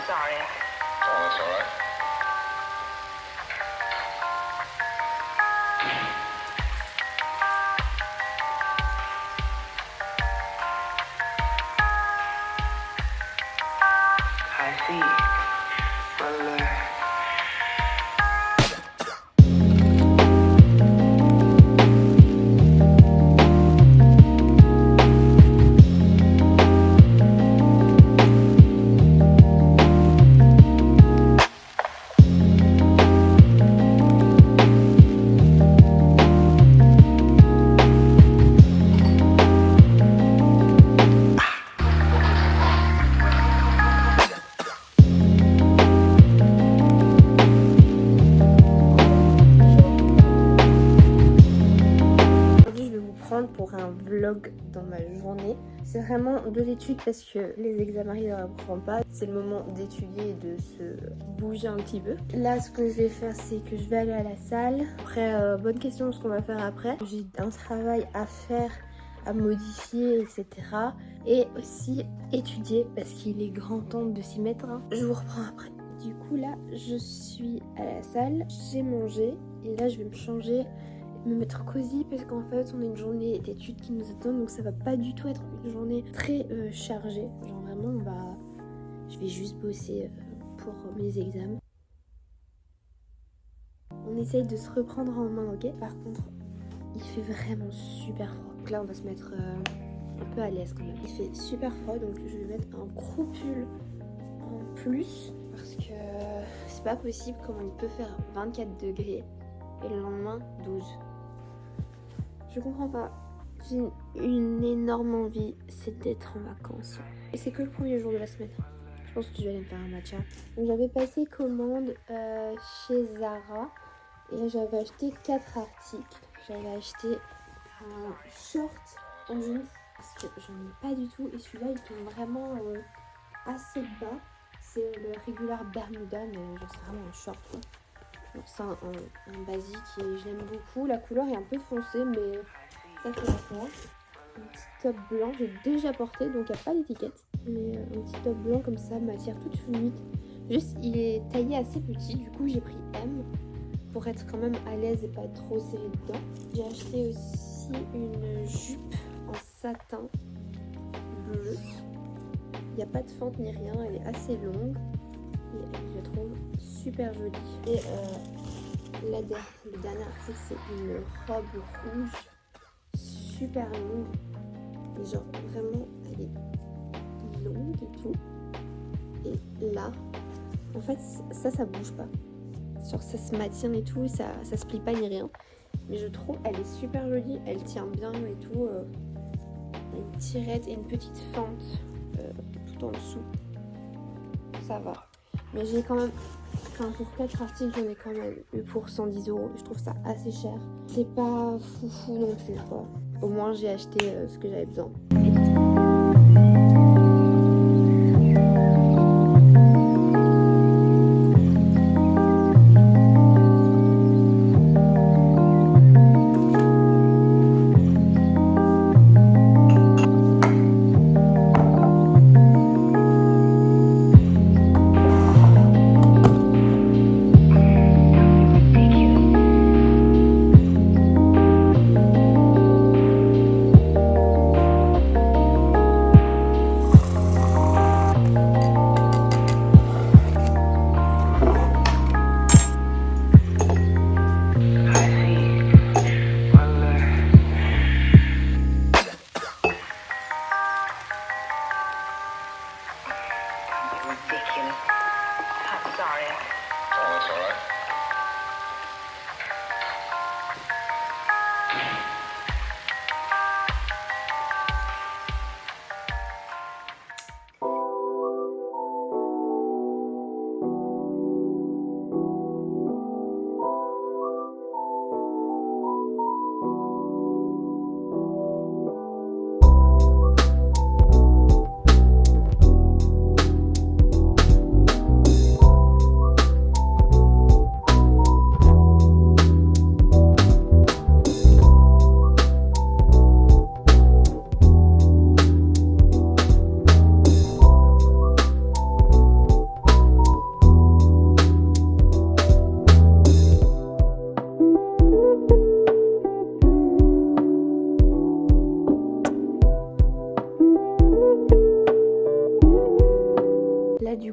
sorry. Oh, that's all right. I see. Well, Aujourd'hui, je vais vous prendre pour un vlog dans ma journée. C'est vraiment de l'étude parce que les examens ne reprennent pas. C'est le moment d'étudier et de se bouger un petit peu. Là, ce que je vais faire, c'est que je vais aller à la salle. Après, bonne question, ce qu'on va faire après. J'ai un travail à faire, à modifier, etc. Et aussi étudier parce qu'il est grand temps de s'y mettre. Je vous reprends après. Du coup, là, je suis à la salle. J'ai mangé et là, je vais me changer, me mettre cosy parce qu'en fait on a une journée d'études qui nous attend, donc ça va pas du tout être une journée très chargée. Genre vraiment je vais juste bosser pour mes examens. On essaye de se reprendre en main, ok? Par contre il fait vraiment super froid, donc là on va se mettre un peu à l'aise quand même. Il fait super froid, donc je vais mettre un gros pull en plus parce que c'est pas possible comment il peut faire 24 degrés et le lendemain 12. Je comprends pas. J'ai une énorme envie, c'est d'être en vacances. Et c'est que le premier jour de la semaine. Je pense que je vais aller me faire un matcha. Donc j'avais passé commande chez Zara et j'avais acheté 4 articles. J'avais acheté un short en jeans parce que j'en ai pas du tout et celui-là il tombe vraiment assez bas. C'est le Regular Bermuda, mais genre c'est vraiment un short quoi. C'est un basique et je l'aime beaucoup. La couleur est un peu foncée, mais ça fait l'affaire. Un petit top blanc, j'ai déjà porté, donc il n'y a pas d'étiquette. Mais un petit top blanc comme ça, matière toute fluide. Juste, il est taillé assez petit, du coup j'ai pris M pour être quand même à l'aise et pas être trop serré dedans. J'ai acheté aussi une jupe en satin bleu. Il n'y a pas de fente ni rien, elle est assez longue. Et je la trouve super jolie. Et le dernier article, c'est une robe rouge super longue. Et genre vraiment, elle est longue et tout. Et là, en fait, ça bouge pas. Genre ça se maintient et tout, ça se plie pas ni rien. Mais je trouve elle est super jolie, elle tient bien et tout. Une tirette et une petite fente tout en dessous. Ça va. Mais j'ai quand même, pour 4 articles, j'en ai quand même eu pour 110 €. Je trouve ça assez cher. C'est pas foufou non plus, quoi. Au moins, j'ai acheté ce que j'avais besoin.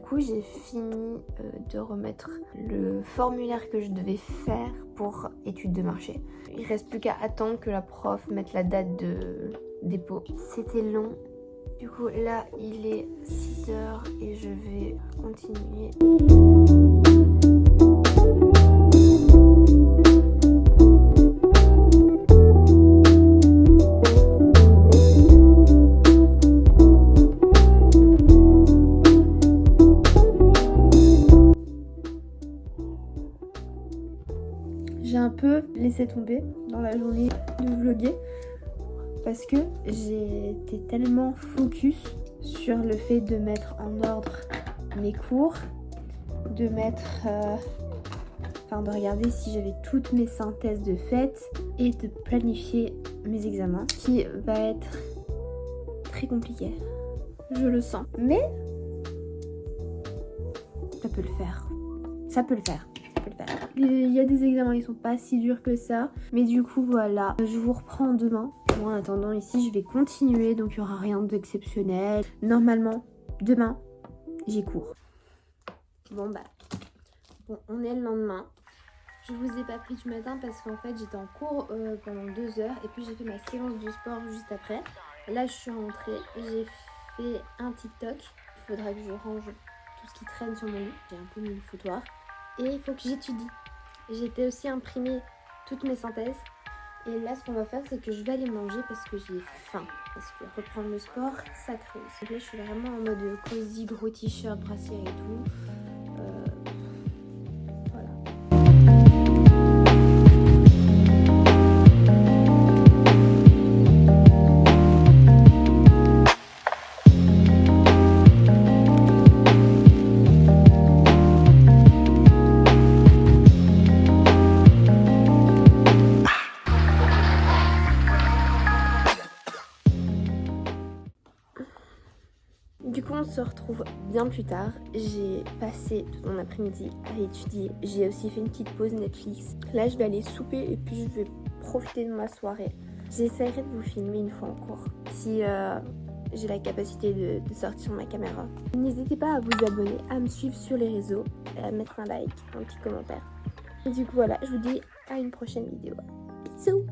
coup j'ai fini de remettre le formulaire que je devais faire pour études de marché. Il reste plus qu'à attendre que la prof mette la date de dépôt. C'était long. Du coup là il est 6h et je vais continuer. J'ai un peu laissé tomber dans la journée de vlogger parce que j'étais tellement focus sur le fait de mettre en ordre mes cours, de de regarder si j'avais toutes mes synthèses de faites et de planifier mes examens, qui va être très compliqué. Je le sens, mais ça peut le faire. Ça peut le faire. Il y a des examens, ils sont pas si durs que ça. Mais du coup, voilà. Je vous reprends demain. Moi, en attendant, ici, je vais continuer. Donc, il n'y aura rien d'exceptionnel. Normalement, demain, j'ai cours. Bon, on est le lendemain. Je vous ai pas pris du matin parce qu'en fait, j'étais en cours pendant 2 heures. Et puis, j'ai fait ma séance de sport juste après. Là, je suis rentrée. J'ai fait un TikTok. Il faudra que je range tout ce qui traîne sur mon lit. J'ai un peu mis le foutoir. Et il faut que j'étudie. J'ai aussi imprimé toutes mes synthèses. Et là, ce qu'on va faire, c'est que je vais aller manger parce que j'ai faim. Parce que reprendre le sport, ça crée aussi. Là, je suis vraiment en mode cosy, gros t-shirt, brassière et tout. Voilà. Du coup, on se retrouve bien plus tard. J'ai passé tout mon après-midi à étudier. J'ai aussi fait une petite pause Netflix. Là, je vais aller souper et puis je vais profiter de ma soirée. J'essaierai de vous filmer une fois en cours, si j'ai la capacité de sortir ma caméra. N'hésitez pas à vous abonner, à me suivre sur les réseaux, à mettre un like, un petit commentaire. Et du coup, voilà, je vous dis à une prochaine vidéo. Bisous!